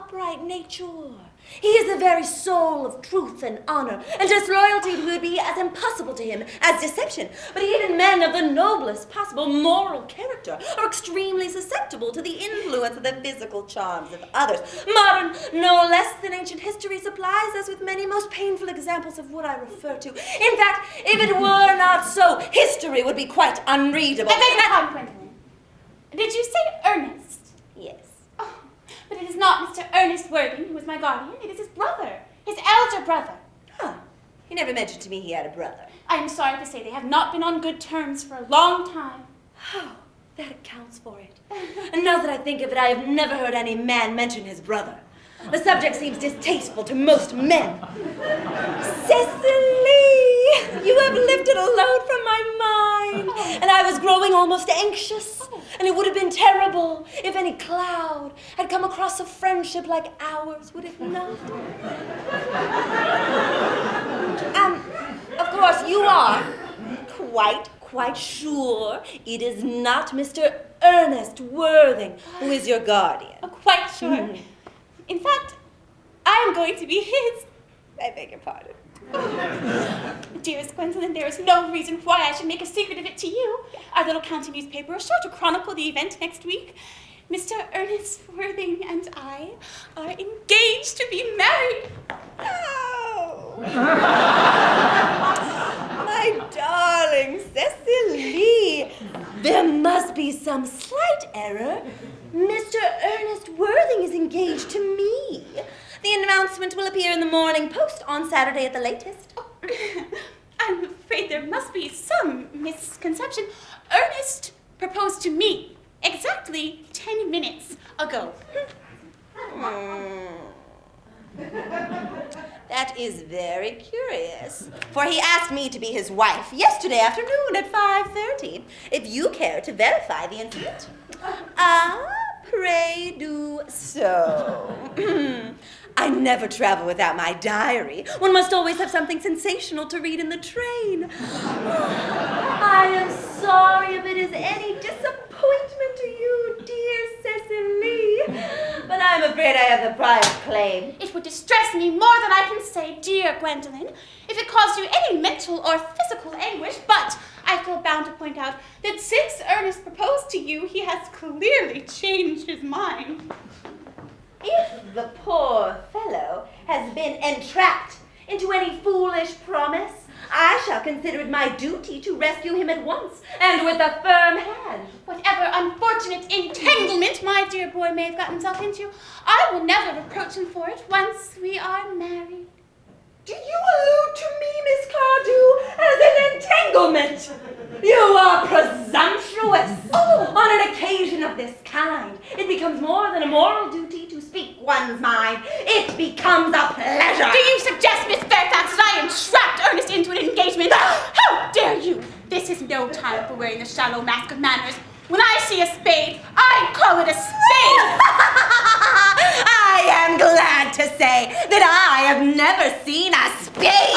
upright nature. He is the very soul of truth and honor, and disloyalty would be as impossible to him as deception. But even men of the noblest possible moral character are extremely susceptible to the influence of the physical charms of others. Modern, no less than ancient history, supplies us with many most painful examples of what I refer to. In fact, if it were not so, history would be quite unreadable. I beg your pardon, Gwendolen. Did you say Ernest? Yes. But it is not Mr. Ernest Worthing who is my guardian. It is his brother, his elder brother. Huh. He never mentioned to me he had a brother. I am sorry to say they have not been on good terms for a long time. Oh, that accounts for it. And now that I think of it, I have never heard any man mention his brother. The subject seems distasteful to most men. Cecily! You have lifted a load from my mind. And I was growing almost anxious. And it would have been terrible if any cloud had come across a friendship like ours, would it not? Of course, you are quite sure it is not Mr. Ernest Worthing who is your guardian. Quite sure. In fact, I am going to be his. I beg your pardon. Dearest Gwendolen, there is no reason why I should make a secret of it to you. Our little county newspaper is sure to chronicle the event next week. Mr. Ernest Worthing and I are engaged to be married. Oh! My darling Cecily, there must be some slight error. Mr. Ernest Worthing is engaged to me. The announcement will appear in the Morning Post on Saturday at the latest. Oh, I'm afraid there must be some misconception. Ernest proposed to me exactly 10 minutes ago. That is very curious, for he asked me to be his wife yesterday afternoon at 5:30. If you care to verify the incident, pray do so. I never travel without my diary. One must always have something sensational to read in the train. I am sorry if it is any disappointment to you, dear Cecily, but I'm afraid I have the prior claim. It would distress me more than I can say, dear Gwendolen, if it caused you any mental or physical anguish, but I feel bound to point out that since Ernest proposed to you, he has clearly changed his mind. If the poor fellow has been entrapped into any foolish promise, I shall consider it my duty to rescue him at once, and with a firm hand. Whatever unfortunate entanglement my dear boy may have gotten himself into, I will never reproach him for it once we are married. Do you allude to me, Miss Cardew, as an entanglement? You are presumptuous. On an occasion of this kind, it becomes more than a moral duty to speak one's mind. It becomes a pleasure. Do you suggest, Miss Fairfax, that I entrapped Ernest into an engagement? How dare you? This is no time for wearing the shallow mask of manners. When I see a spade, I call it a spade. I am glad to say that I have never seen a spade.